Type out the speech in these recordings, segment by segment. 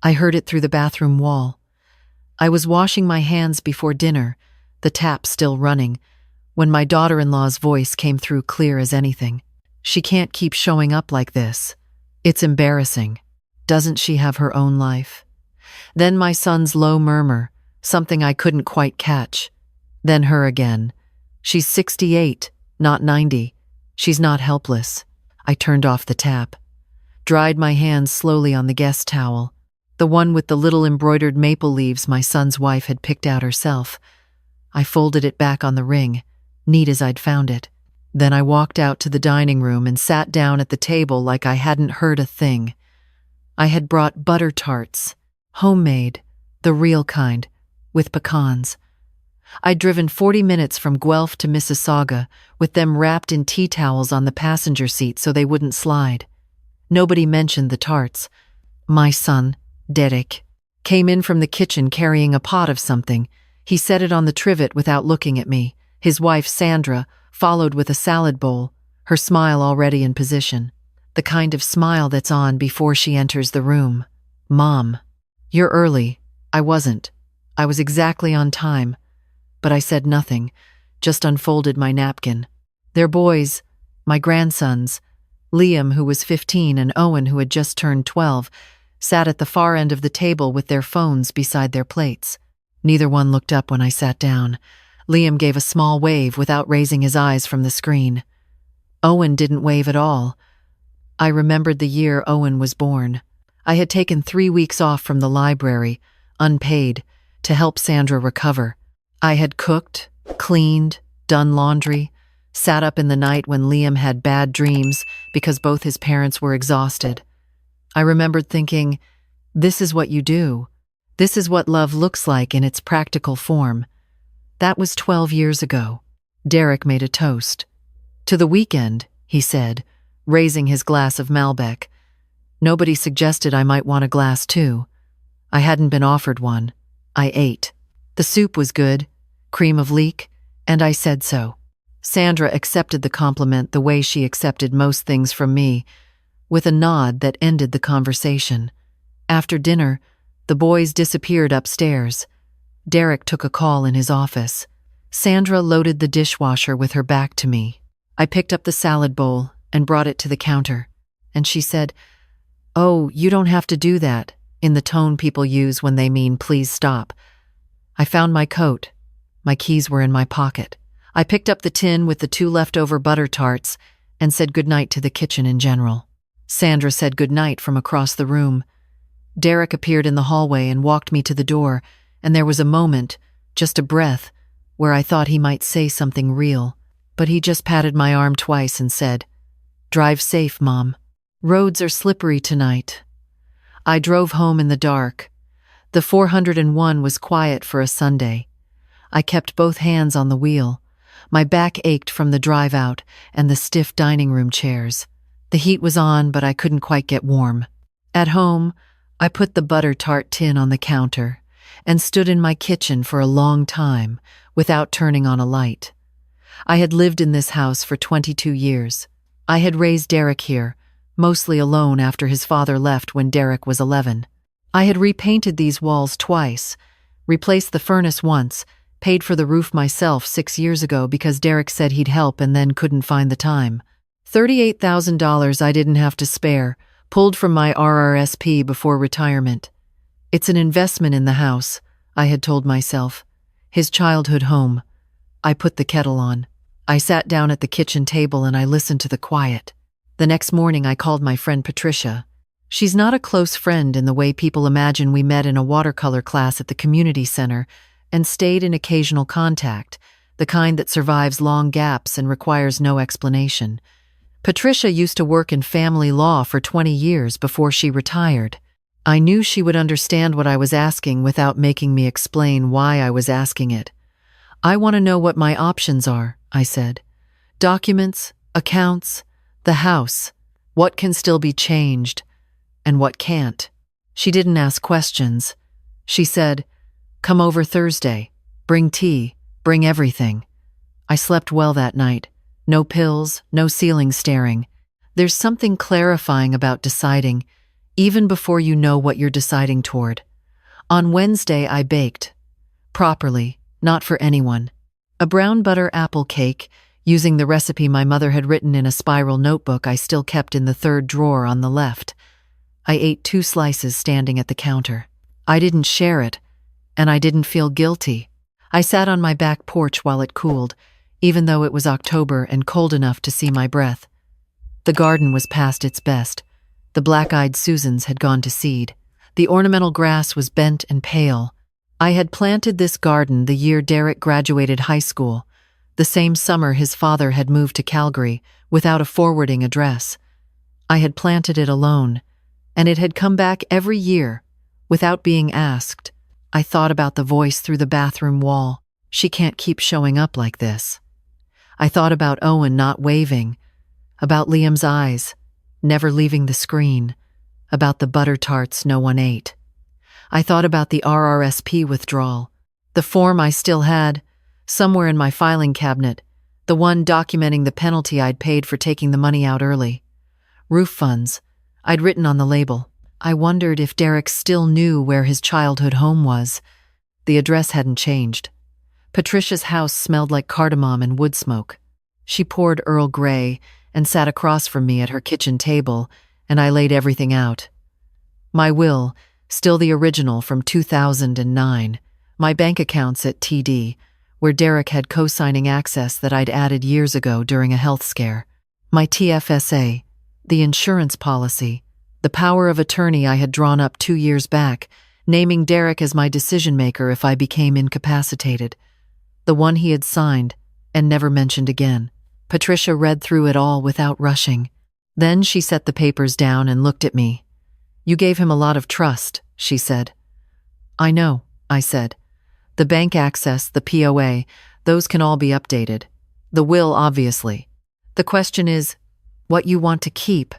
I heard it through the bathroom wall. I was washing my hands before dinner, the tap still running, when my daughter-in-law's voice came through clear as anything. She can't keep showing up like this. It's embarrassing. Doesn't she have her own life? Then my son's low murmur, something I couldn't quite catch. Then her again. She's 68, not 90. She's not helpless. I turned off the tap, dried my hands slowly on the guest towel, the one with the little embroidered maple leaves my son's wife had picked out herself. I folded it back on the ring, neat as I'd found it. Then I walked out to the dining room and sat down at the table like I hadn't heard a thing. I had brought butter tarts, homemade, the real kind, with pecans. I'd driven 40 minutes from Guelph to Mississauga, with them wrapped in tea towels on the passenger seat so they wouldn't slide. Nobody mentioned the tarts. My son, Derek, came in from the kitchen carrying a pot of something. He set it on the trivet without looking at me. His wife, Sandra, followed with a salad bowl, her smile already in position. The kind of smile that's on before she enters the room. "Mom, you're early." I wasn't. I was exactly on time. But I said nothing, just unfolded my napkin. Their boys, my grandsons, Liam, who was 15, and Owen, who had just turned 12, sat at the far end of the table with their phones beside their plates. Neither one looked up when I sat down. Liam gave a small wave without raising his eyes from the screen. Owen didn't wave at all. I remembered the year Owen was born. I had taken 3 weeks off from the library, unpaid, to help Sandra recover. I had cooked, cleaned, done laundry, sat up in the night when Liam had bad dreams because both his parents were exhausted. I remembered thinking, this is what you do. This is what love looks like in its practical form. That was 12 years ago. Derek made a toast. "To the weekend," he said, raising his glass of Malbec. Nobody suggested I might want a glass too. I hadn't been offered one. I ate. The soup was good, cream of leek, and I said so. Sandra accepted the compliment the way she accepted most things from me, with a nod that ended the conversation. After dinner, the boys disappeared upstairs. Derek took a call in his office. Sandra loaded the dishwasher with her back to me. I picked up the salad bowl and brought it to the counter, and she said, "Oh, you don't have to do that," in the tone people use when they mean please stop. I found my coat. My keys were in my pocket. I picked up the tin with the 2 leftover butter tarts and said goodnight to the kitchen in general. Sandra said goodnight from across the room. Derek appeared in the hallway and walked me to the door, and there was a moment, just a breath, where I thought he might say something real, but he just patted my arm twice and said, "Drive safe, Mom. Roads are slippery tonight." I drove home in the dark. The 401 was quiet for a Sunday. I kept both hands on the wheel. My back ached from the drive out and the stiff dining room chairs. The heat was on, but I couldn't quite get warm. At home, I put the butter tart tin on the counter and stood in my kitchen for a long time without turning on a light. I had lived in this house for 22 years. I had raised Derek here, mostly alone after his father left when Derek was 11. I had repainted these walls twice, replaced the furnace once, paid for the roof myself 6 years ago because Derek said he'd help and then couldn't find the time. $38,000 I didn't have to spare, pulled from my RRSP before retirement. It's an investment in the house, I had told myself. His childhood home. I put the kettle on. I sat down at the kitchen table and I listened to the quiet. The next morning I called my friend Patricia. She's not a close friend in the way people imagine. We met in a watercolor class at the community center and stayed in occasional contact, the kind that survives long gaps and requires no explanation. Patricia used to work in family law for 20 years before she retired. I knew she would understand what I was asking without making me explain why I was asking it. "I want to know what my options are," I said. "Documents, accounts, the house, what can still be changed, and what can't." She didn't ask questions. She said, "Come over Thursday. Bring tea. Bring everything." I slept well that night. No pills, no ceiling staring. There's something clarifying about deciding, even before you know what you're deciding toward. On Wednesday, I baked. Properly, not for anyone. A brown butter apple cake, using the recipe my mother had written in a spiral notebook I still kept in the third drawer on the left. I ate 2 slices standing at the counter. I didn't share it, and I didn't feel guilty. I sat on my back porch while it cooled, even though it was October and cold enough to see my breath. The garden was past its best. The black-eyed Susans had gone to seed. The ornamental grass was bent and pale. I had planted this garden the year Derek graduated high school, the same summer his father had moved to Calgary without a forwarding address. I had planted it alone, and it had come back every year, without being asked. I thought about the voice through the bathroom wall. She can't keep showing up like this. I thought about Owen not waving, about Liam's eyes, never leaving the screen, about the butter tarts no one ate. I thought about the RRSP withdrawal, the form I still had, somewhere in my filing cabinet, the one documenting the penalty I'd paid for taking the money out early. Roof funds, I'd written on the label. I wondered if Derek still knew where his childhood home was. The address hadn't changed. Patricia's house smelled like cardamom and wood smoke. She poured Earl Grey and sat across from me at her kitchen table, and I laid everything out. My will, still the original from 2009, my bank accounts at TD, where Derek had co-signing access that I'd added years ago during a health scare, my TFSA, the insurance policy, the power of attorney I had drawn up 2 years back, naming Derek as my decision-maker if I became incapacitated, the one he had signed and never mentioned again. Patricia read through it all without rushing. Then she set the papers down and looked at me. "You gave him a lot of trust," she said. "I know," I said. "The bank access, the POA, those can all be updated. The will, obviously. The question is, what you want to keep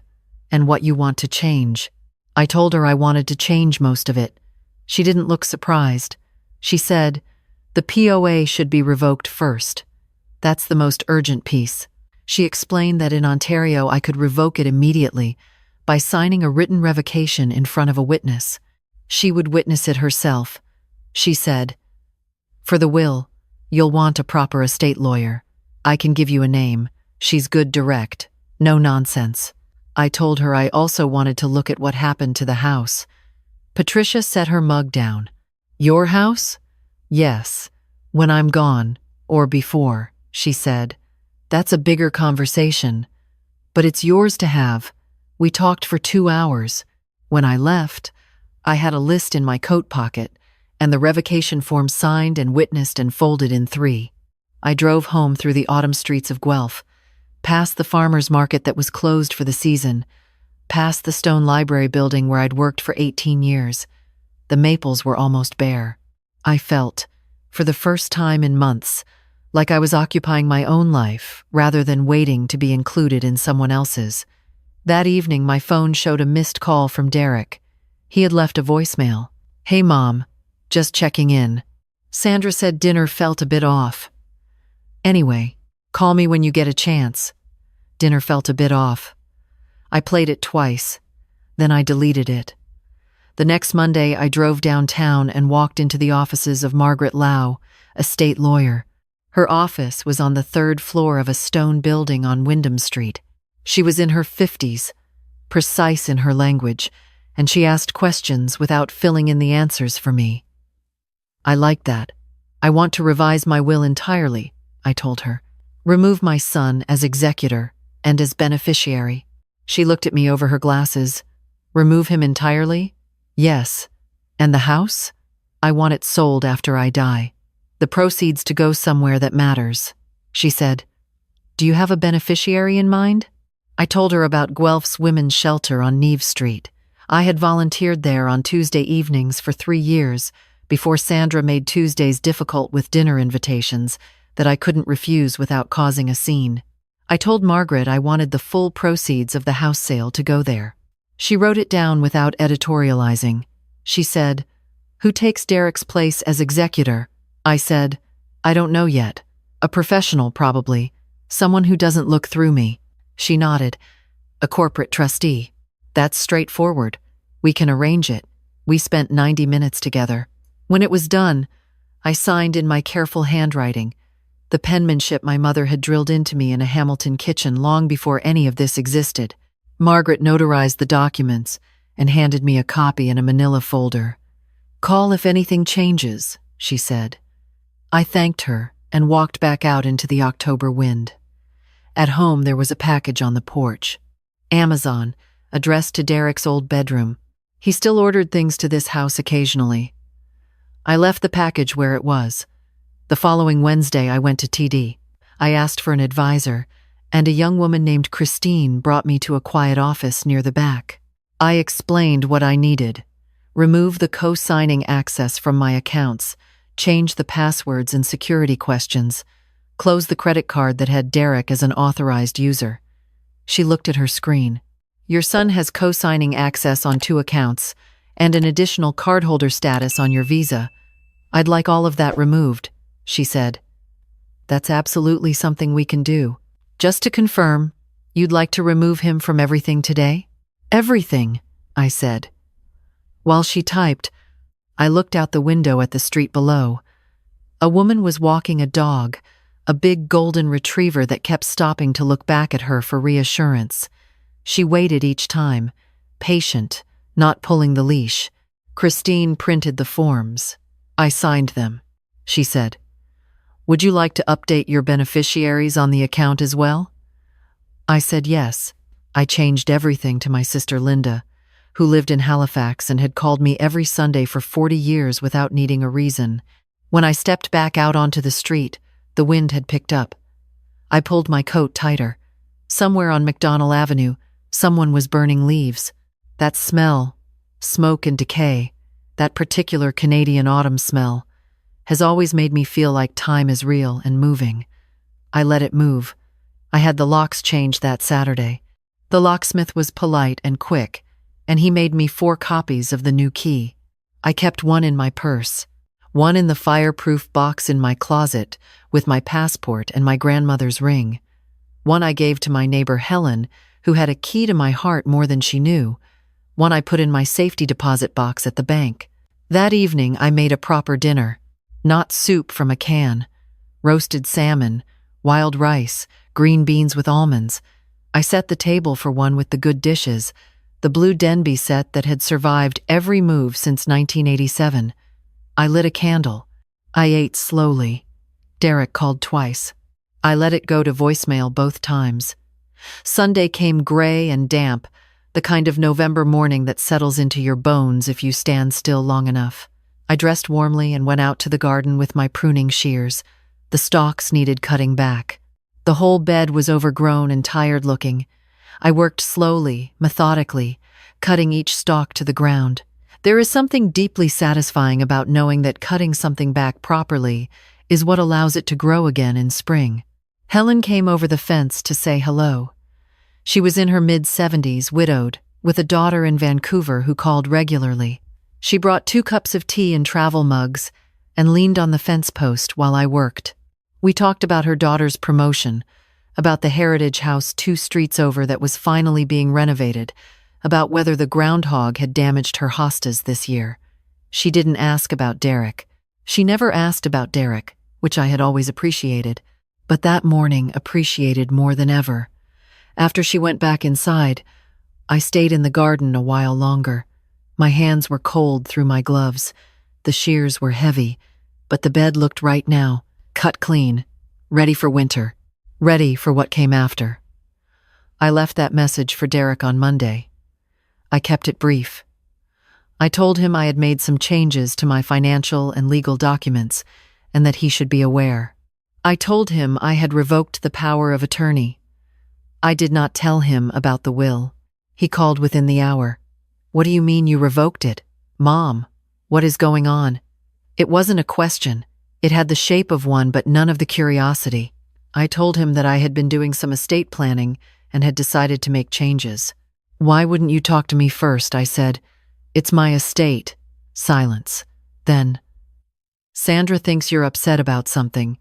and what you want to change." I told her I wanted to change most of it. She didn't look surprised. She said, "The POA should be revoked first. That's the most urgent piece." She explained that in Ontario I could revoke it immediately by signing a written revocation in front of a witness. She would witness it herself. She said, "For the will, you'll want a proper estate lawyer. I can give you a name. She's good direct. No nonsense." I told her I also wanted to look at what happened to the house. Patricia set her mug down. "Your house?" "Yes, when I'm gone, or before," she said. "That's a bigger conversation. But it's yours to have. We talked for 2 hours. When I left, I had a list in my coat pocket, and the revocation form signed and witnessed and folded in 3. I drove home through the autumn streets of Guelph, past the farmer's market that was closed for the season, past the stone library building where I'd worked for 18 years. The maples were almost bare. I felt, for the first time in months, like I was occupying my own life rather than waiting to be included in someone else's. That evening, my phone showed a missed call from Derek. He had left a voicemail. "Hey, Mom, just checking in. Sandra said dinner felt a bit off. Anyway, call me when you get a chance." Dinner felt a bit off. I played it twice. Then I deleted it. The next Monday, I drove downtown and walked into the offices of Margaret Lau, a state lawyer. Her office was on the 3rd floor of a stone building on Wyndham Street. She was in her 50s, precise in her language, and she asked questions without filling in the answers for me. I liked that. "I want to revise my will entirely," I told her. "Remove my son as executor and as beneficiary." She looked at me over her glasses. "Remove him entirely?" "Yes. And the house? I want it sold after I die. The proceeds to go somewhere that matters." She said, "Do you have a beneficiary in mind?" I told her about Guelph's Women's Shelter on Niamh Street. I had volunteered there on Tuesday evenings for 3 years before Sandra made Tuesdays difficult with dinner invitations that I couldn't refuse without causing a scene. I told Margaret I wanted the full proceeds of the house sale to go there. She wrote it down without editorializing. She said, "Who takes Derek's place as executor?" I said, "I don't know yet. A professional, probably. Someone who doesn't look through me." She nodded. "A corporate trustee. That's straightforward. We can arrange it. We spent 90 minutes together. When it was done, I signed in my careful handwriting, the penmanship my mother had drilled into me in a Hamilton kitchen long before any of this existed. Margaret notarized the documents and handed me a copy in a manila folder. "Call if anything changes," she said. I thanked her and walked back out into the October wind. At home, there was a package on the porch. Amazon, addressed to Derek's old bedroom. He still ordered things to this house occasionally. I left the package where it was. The following Wednesday, I went to TD. I asked for an advisor, and a young woman named Christine brought me to a quiet office near the back. I explained what I needed. Remove the co-signing access from my accounts, change the passwords and security questions, close the credit card that had Derek as an authorized user. She looked at her screen. "Your son has co-signing access on 2 accounts and an additional cardholder status on your visa. I'd like all of that removed," she said. "That's absolutely something we can do. Just to confirm, you'd like to remove him from everything today?" "Everything," I said. While she typed, I looked out the window at the street below. A woman was walking a dog, a big golden retriever that kept stopping to look back at her for reassurance. She waited each time, patient, not pulling the leash. Christine printed the forms. I signed them. She said, "Would you like to update your beneficiaries on the account as well?" I said yes. I changed everything to my sister Linda, who lived in Halifax and had called me every Sunday for 40 years without needing a reason. When I stepped back out onto the street, the wind had picked up. I pulled my coat tighter. Somewhere on McDonald Avenue, someone was burning leaves. That smell, smoke and decay, that particular Canadian autumn smell, has always made me feel like time is real and moving. I let it move. I had the locks changed that Saturday. The locksmith was polite and quick, and he made me 4 copies of the new key. I kept one in my purse, one in the fireproof box in my closet with my passport and my grandmother's ring. One I gave to my neighbor Helen, who had a key to my heart more than she knew. One I put in my safety deposit box at the bank. That evening, I made a proper dinner. Not soup from a can. Roasted salmon, wild rice, green beans with almonds. I set the table for one with the good dishes, the blue Denby set that had survived every move since 1987. I lit a candle. I ate slowly. Derek called twice. I let it go to voicemail both times. Sunday came gray and damp, the kind of November morning that settles into your bones if you stand still long enough. I dressed warmly and went out to the garden with my pruning shears. The stalks needed cutting back. The whole bed was overgrown and tired-looking. I worked slowly, methodically, cutting each stalk to the ground. There is something deeply satisfying about knowing that cutting something back properly is what allows it to grow again in spring. Helen came over the fence to say hello. She was in her mid-70s, widowed, with a daughter in Vancouver who called regularly. She brought 2 cups of tea in travel mugs and leaned on the fence post while I worked. We talked about her daughter's promotion, about the Heritage House 2 streets over that was finally being renovated, about whether the groundhog had damaged her hostas this year. She didn't ask about Derek. She never asked about Derek, which I had always appreciated, but that morning appreciated more than ever. After she went back inside, I stayed in the garden a while longer. My hands were cold through my gloves. The shears were heavy, but the bed looked right now, cut clean, ready for winter, ready for what came after. I left that message for Derek on Monday. I kept it brief. I told him I had made some changes to my financial and legal documents and that he should be aware. I told him I had revoked the power of attorney. I did not tell him about the will. He called within the hour. "What do you mean you revoked it? Mom, what is going on?" It wasn't a question. It had the shape of one, but none of the curiosity. I told him that I had been doing some estate planning and had decided to make changes. "Why wouldn't you talk to me first?" I said. "It's my estate." Silence. Then, "Sandra thinks you're upset about something."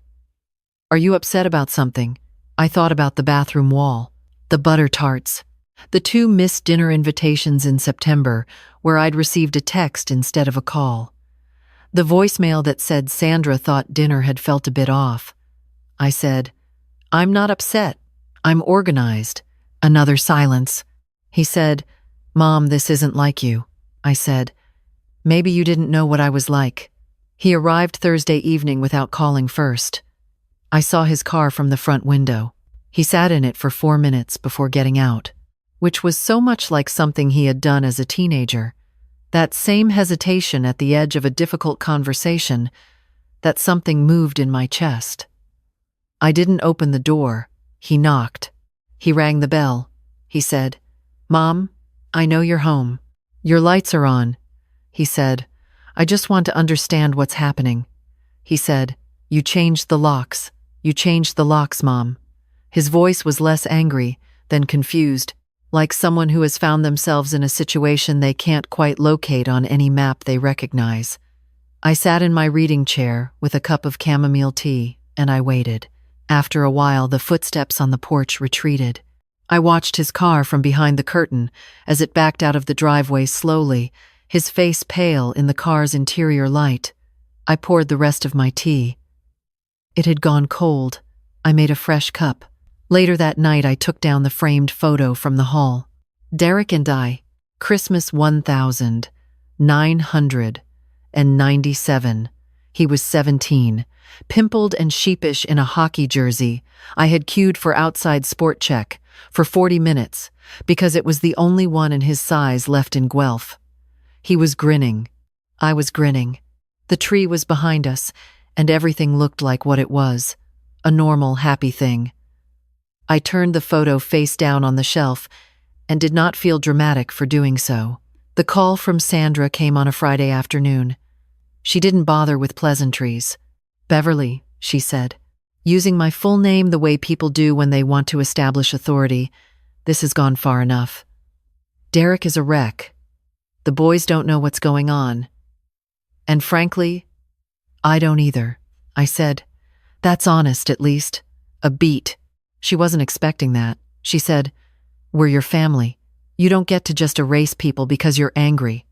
"Are you upset about something?" I thought about the bathroom wall, the butter tarts. The 2 missed dinner invitations in September, where I'd received a text instead of a call. The voicemail that said Sandra thought dinner had felt a bit off. I said, "I'm not upset. I'm organized." Another silence. He said, "Mom, this isn't like you." I said, "Maybe you didn't know what I was like." He arrived Thursday evening without calling first. I saw his car from the front window. He sat in it for 4 minutes before getting out, which was so much like something he had done as a teenager. That same hesitation at the edge of a difficult conversation, that something moved in my chest. I didn't open the door. He knocked. He rang the bell. He said, "Mom, I know you're home. Your lights are on." He said, "I just want to understand what's happening." He said, "You changed the locks. You changed the locks, Mom." His voice was less angry than confused, like someone who has found themselves in a situation they can't quite locate on any map they recognize. I sat in my reading chair with a cup of chamomile tea, and I waited. After a while, the footsteps on the porch retreated. I watched his car from behind the curtain as it backed out of the driveway slowly, his face pale in the car's interior light. I poured the rest of my tea. It had gone cold. I made a fresh cup. Later that night, I took down the framed photo from the hall. Derek and I, Christmas 1997. He was 17, pimpled and sheepish in a hockey jersey. I had queued for outside sport check for 40 minutes because it was the only one in his size left in Guelph. He was grinning. I was grinning. The tree was behind us, and everything looked like what it was, a normal, happy thing. I turned the photo face down on the shelf and did not feel dramatic for doing so. The call from Sandra came on a Friday afternoon. She didn't bother with pleasantries. "Beverley," she said, using my full name the way people do when they want to establish authority. "This has gone far enough. Derek is a wreck. The boys don't know what's going on. And frankly, I don't either." I said, "That's honest, at least. A beat." She wasn't expecting that. She said, "We're your family. You don't get to just erase people because you're angry."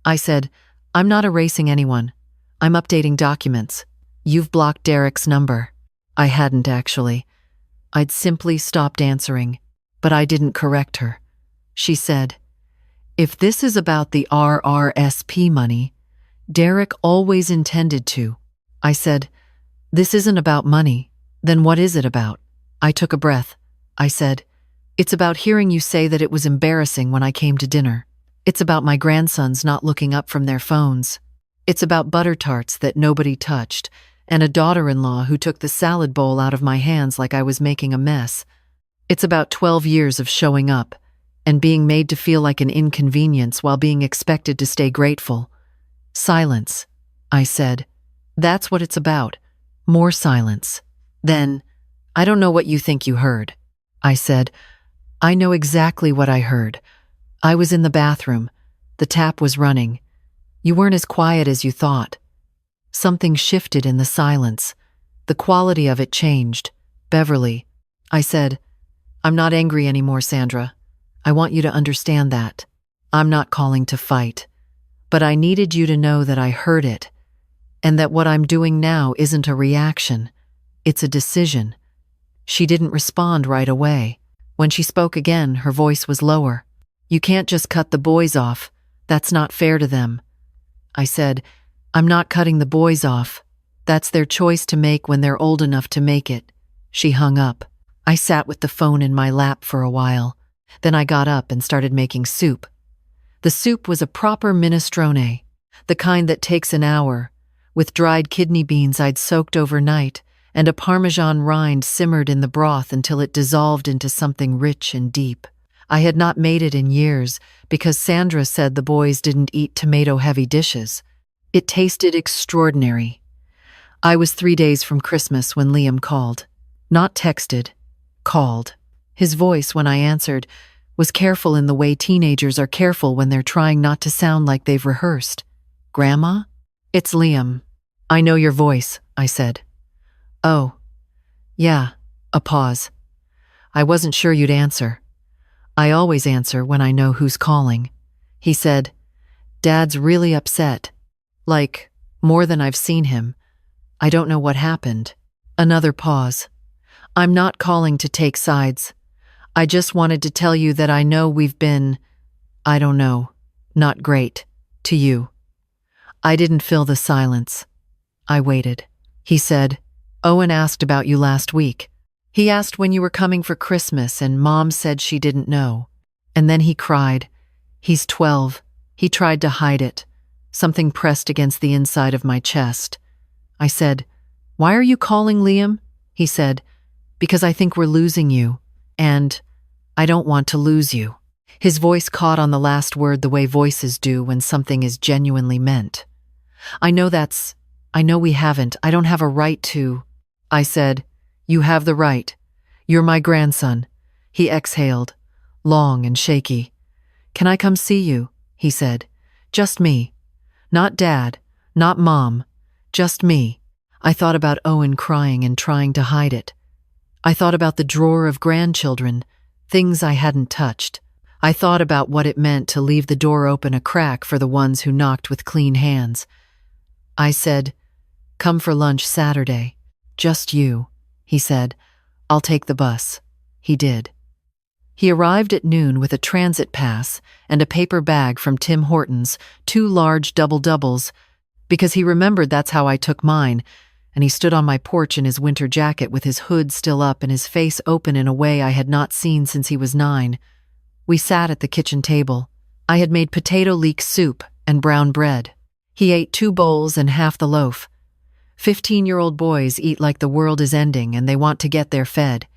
I said, "I'm not erasing anyone. I'm updating documents. You've blocked Derek's number." I hadn't, actually. I'd simply stopped answering, but I didn't correct her. She said, "If this is about the RRSP money, Derek always intended to." I said, "This isn't about money. Then what is it about?" I took a breath. I said, "It's about hearing you say that it was embarrassing when I came to dinner. It's about my grandsons not looking up from their phones. It's about butter tarts that nobody touched, and a daughter-in-law who took the salad bowl out of my hands like I was making a mess. It's about 12 years of showing up and being made to feel like an inconvenience while being expected to stay grateful." "Silence," I said. "That's what it's about. More silence." Then, "I don't know what you think you heard." I said, "I know exactly what I heard. I was in the bathroom. The tap was running. You weren't as quiet as you thought." Something shifted in the silence. The quality of it changed. "Beverley," I said, "I'm not angry anymore, Sandra. I want you to understand that. I'm not calling to fight. But I needed you to know that I heard it, and that what I'm doing now isn't a reaction. It's a decision." She didn't respond right away. When she spoke again, her voice was lower. "You can't just cut the boys off. That's not fair to them." I said, "I'm not cutting the boys off. That's their choice to make when they're old enough to make it." She hung up. I sat with the phone in my lap for a while. Then I got up and started making soup. The soup was a proper minestrone, the kind that takes an hour, with dried kidney beans I'd soaked overnight, and a Parmesan rind simmered in the broth until it dissolved into something rich and deep. I had not made it in years because Sandra said the boys didn't eat tomato-heavy dishes. It tasted extraordinary. I was 3 days from Christmas when Liam called. Not texted, called. His voice, when I answered, was careful in the way teenagers are careful when they're trying not to sound like they've rehearsed. "Grandma?" "It's Liam." "I know your voice," I said. "Oh, yeah." A pause. "I wasn't sure you'd answer." I always answer when I know who's calling. He said, Dad's really upset. Like, more than I've seen him. I don't know what happened. Another pause. I'm not calling to take sides. I just wanted to tell you that I know we've been, I don't know, not great, to you. I didn't fill the silence. I waited. He said, Owen asked about you last week. He asked when you were coming for Christmas and Mom said she didn't know. And then he cried. He's 12. He tried to hide it. Something pressed against the inside of my chest. I said, Why are you calling, Liam? He said, Because I think we're losing you. And I don't want to lose you. His voice caught on the last word the way voices do when something is genuinely meant. I know we haven't. I don't have a right to. I said, You have the right. You're my grandson. He exhaled, long and shaky. Can I come see you? He said. Just me. Not Dad, not Mom. Just me. I thought about Owen crying and trying to hide it. I thought about the drawer of grandchildren, things I hadn't touched. I thought about what it meant to leave the door open a crack for the ones who knocked with clean hands. I said, Come for lunch Saturday. Just you. He said, I'll take the bus. He did. He arrived at noon with a transit pass and a paper bag from Tim Hortons, 2 large double-doubles, because he remembered that's how I took mine, and he stood on my porch in his winter jacket with his hood still up and his face open in a way I had not seen since he was 9. We sat at the kitchen table. I had made potato leek soup and brown bread. He ate 2 bowls and half the loaf. 15-year-old boys eat like the world is ending and they want to get their fed.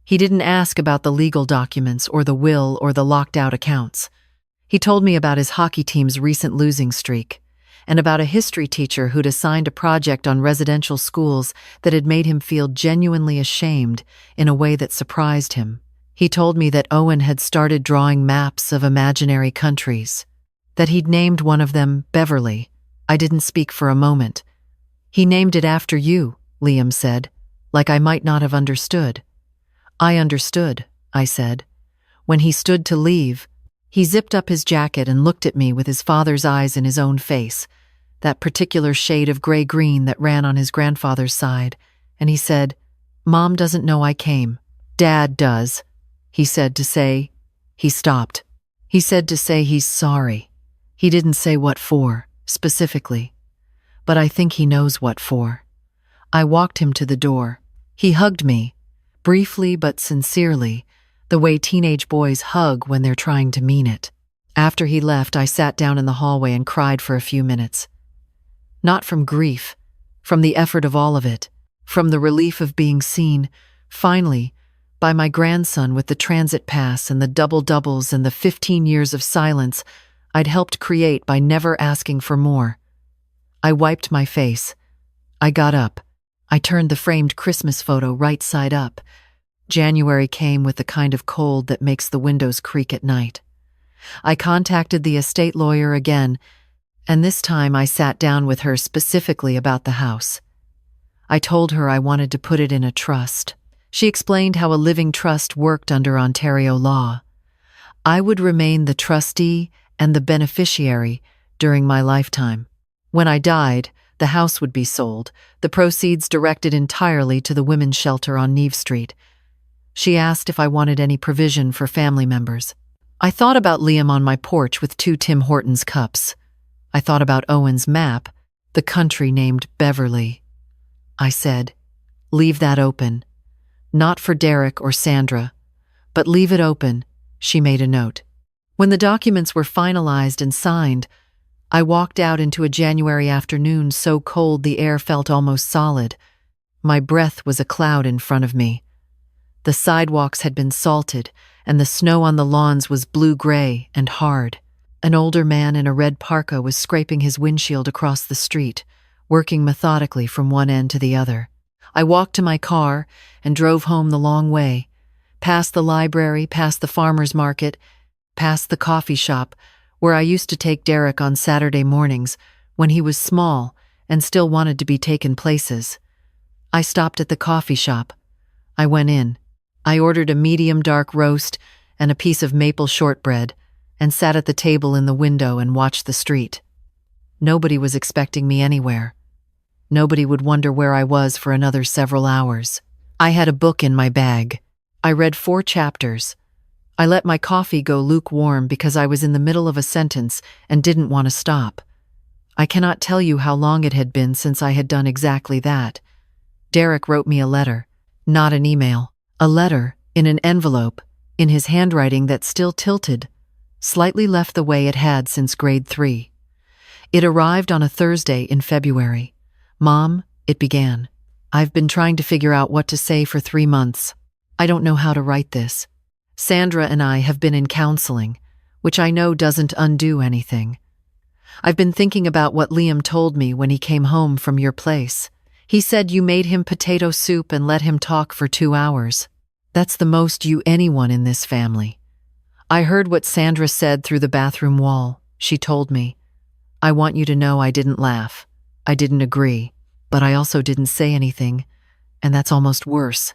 He didn't ask about the legal documents or the will or the locked-out accounts. He told me about his hockey team's recent losing streak and about a history teacher who'd assigned a project on residential schools that had made him feel genuinely ashamed in a way that surprised him. He told me that Owen had started drawing maps of imaginary countries, that he'd named one of them Beverley. I didn't speak for a moment. He named it after you, Liam said, like I might not have understood. I understood, I said. When he stood to leave, he zipped up his jacket and looked at me with his father's eyes in his own face, that particular shade of gray-green that ran on his grandfather's side, and he said, Mom doesn't know I came. Dad does. He said to say, he stopped. He said to say he's sorry. He didn't say what for, specifically. But I think he knows what for. I walked him to the door. He hugged me, briefly but sincerely, the way teenage boys hug when they're trying to mean it. After he left, I sat down in the hallway and cried for a few minutes. Not from grief, from the effort of all of it, from the relief of being seen, finally, by my grandson with the transit pass and the double-doubles and the 15 years of silence I'd helped create by never asking for more. I wiped my face. I got up. I turned the framed Christmas photo right side up. January came with the kind of cold that makes the windows creak at night. I contacted the estate lawyer again, and this time I sat down with her specifically about the house. I told her I wanted to put it in a trust. She explained how a living trust worked under Ontario law. I would remain the trustee and the beneficiary during my lifetime. When I died, the house would be sold, the proceeds directed entirely to the women's shelter on Neve Street. She asked if I wanted any provision for family members. I thought about Liam on my porch with 2 Tim Hortons cups. I thought about Owen's map, the country named Beverley. I said, leave that open. Not for Derek or Sandra, but leave it open, she made a note. When the documents were finalized and signed, I walked out into a January afternoon so cold the air felt almost solid. My breath was a cloud in front of me. The sidewalks had been salted, and the snow on the lawns was blue-gray and hard. An older man in a red parka was scraping his windshield across the street, working methodically from one end to the other. I walked to my car and drove home the long way, past the library, past the farmer's market, past the coffee shop, where I used to take Derek on Saturday mornings when he was small and still wanted to be taken places. I stopped at the coffee shop. I went in. I ordered a medium dark roast and a piece of maple shortbread and sat at the table in the window and watched the street. Nobody was expecting me anywhere. Nobody would wonder where I was for another several hours. I had a book in my bag. I read 4 chapters. I let my coffee go lukewarm because I was in the middle of a sentence and didn't want to stop. I cannot tell you how long it had been since I had done exactly that. Derek wrote me a letter, not an email. A letter, in an envelope, in his handwriting that still tilted, slightly left the way it had since grade 3. It arrived on a Thursday in February. "Mom," it began, "I've been trying to figure out what to say for 3 months. I don't know how to write this. Sandra and I have been in counseling, which I know doesn't undo anything. I've been thinking about what Liam told me when he came home from your place. He said you made him potato soup and let him talk for 2 hours. That's the most you anyone in this family. I heard what Sandra said through the bathroom wall. She told me. I want you to know I didn't laugh. I didn't agree, but I also didn't say anything, and that's almost worse.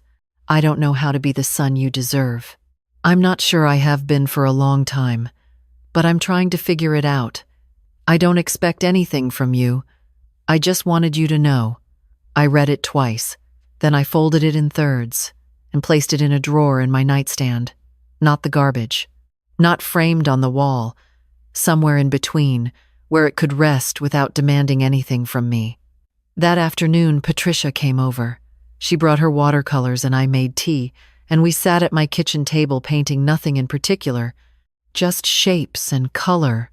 I don't know how to be the son you deserve. I'm not sure I have been for a long time, but I'm trying to figure it out. I don't expect anything from you. I just wanted you to know." I read it twice, then I folded it in thirds and placed it in a drawer in my nightstand, not the garbage, not framed on the wall, somewhere in between, where it could rest without demanding anything from me. That afternoon, Patricia came over. She brought her watercolors and I made tea, and we sat at my kitchen table painting nothing in particular, just shapes and color,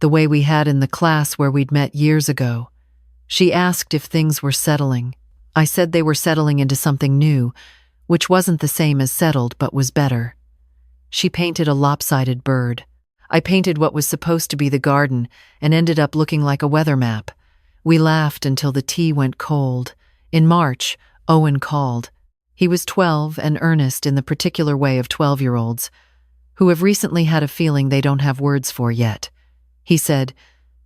the way we had in the class where we'd met years ago. She asked if things were settling. I said they were settling into something new, which wasn't the same as settled but was better. She painted a lopsided bird. I painted what was supposed to be the garden and ended up looking like a weather map. We laughed until the tea went cold. In March, Owen called. He was 12 and earnest in the particular way of 12-year-olds, who have recently had a feeling they don't have words for yet. He said,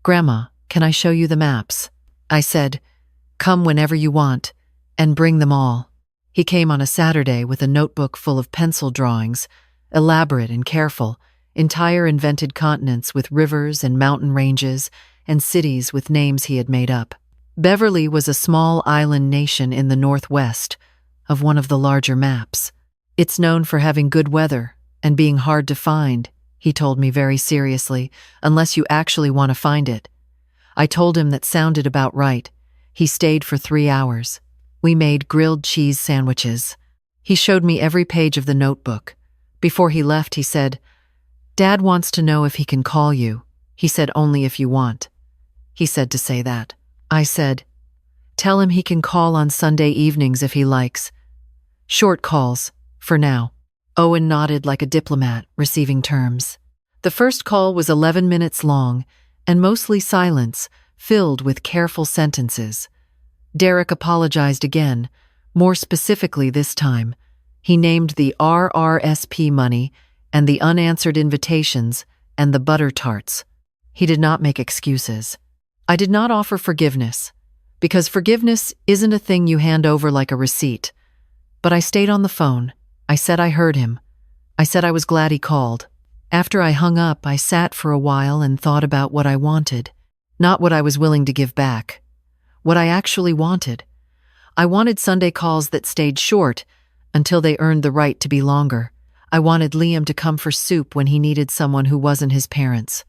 "Grandma, can I show you the maps?" I said, "Come whenever you want, and bring them all." He came on a Saturday with a notebook full of pencil drawings, elaborate and careful, entire invented continents with rivers and mountain ranges and cities with names he had made up. Beverley was a small island nation in the northwest of one of the larger maps. "It's known for having good weather and being hard to find," he told me very seriously, "unless you actually want to find it." I told him that sounded about right. He stayed for 3 hours. We made grilled cheese sandwiches. He showed me every page of the notebook. Before he left, he said, "Dad wants to know if he can call you." He said, "Only if you want." He said to say that. I said, "Tell him he can call on Sunday evenings if he likes. Short calls, for now." Owen nodded like a diplomat, receiving terms. The first call was 11 minutes long, and mostly silence, filled with careful sentences. Derek apologized again, more specifically this time. He named the RRSP money and the unanswered invitations and the butter tarts. He did not make excuses. I did not offer forgiveness, because forgiveness isn't a thing you hand over like a receipt. But I stayed on the phone. I said I heard him. I said I was glad he called. After I hung up, I sat for a while and thought about what I wanted, not what I was willing to give back. What I actually wanted. I wanted Sunday calls that stayed short until they earned the right to be longer. I wanted Liam to come for soup when he needed someone who wasn't his parents.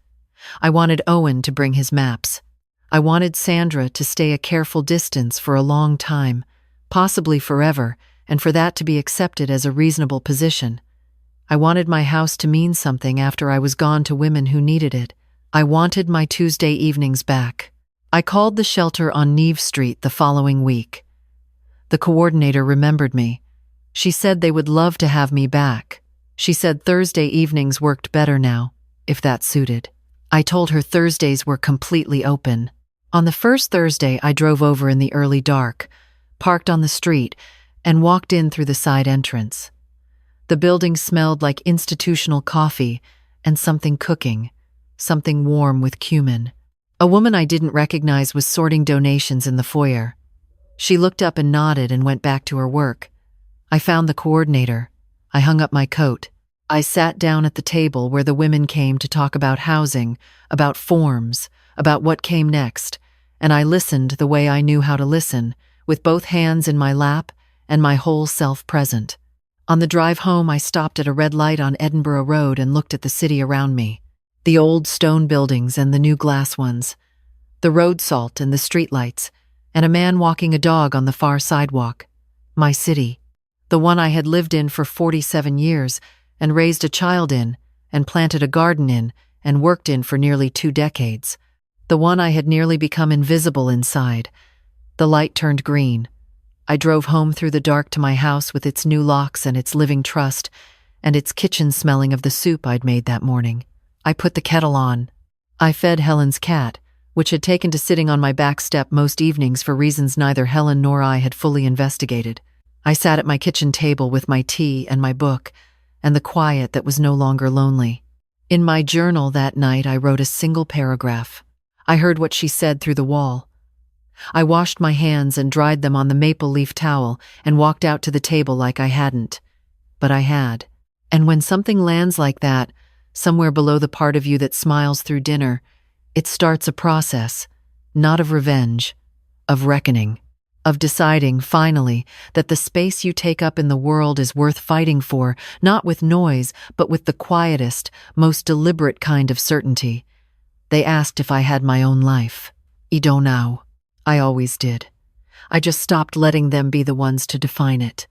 I wanted Owen to bring his maps. I wanted Sandra to stay a careful distance for a long time, possibly forever, and for that to be accepted as a reasonable position. I wanted my house to mean something after I was gone to women who needed it. I wanted my Tuesday evenings back. I called the shelter on Neve Street the following week. The coordinator remembered me. She said they would love to have me back. She said Thursday evenings worked better now, if that suited. I told her Thursdays were completely open. On the first Thursday, I drove over in the early dark, parked on the street, and walked in through the side entrance. The building smelled like institutional coffee and something cooking, something warm with cumin. A woman I didn't recognize was sorting donations in the foyer. She looked up and nodded and went back to her work. I found the coordinator. I hung up my coat. I sat down at the table where the women came to talk about housing, about forms, about what came next, and I listened the way I knew how to listen, with both hands in my lap and my whole self present. On the drive home, I stopped at a red light on Edinburgh Road and looked at the city around me. The old stone buildings and the new glass ones, the road salt and the streetlights, and a man walking a dog on the far sidewalk. My city, the one I had lived in for 47 years and raised a child in and planted a garden in and worked in for nearly 2 decades. The one I had nearly become invisible inside. The light turned green. I drove home through the dark to my house with its new locks and its living trust, and its kitchen smelling of the soup I'd made that morning. I put the kettle on. I fed Helen's cat, which had taken to sitting on my back step most evenings for reasons neither Helen nor I had fully investigated. I sat at my kitchen table with my tea and my book, and the quiet that was no longer lonely. In my journal that night, I wrote a single paragraph. I heard what she said through the wall. I washed my hands and dried them on the maple leaf towel and walked out to the table like I hadn't. But I had. And when something lands like that, somewhere below the part of you that smiles through dinner, it starts a process, not of revenge, of reckoning, of deciding, finally, that the space you take up in the world is worth fighting for, not with noise, but with the quietest, most deliberate kind of certainty. They asked if I had my own life. I don't know. I always did. I just stopped letting them be the ones to define it.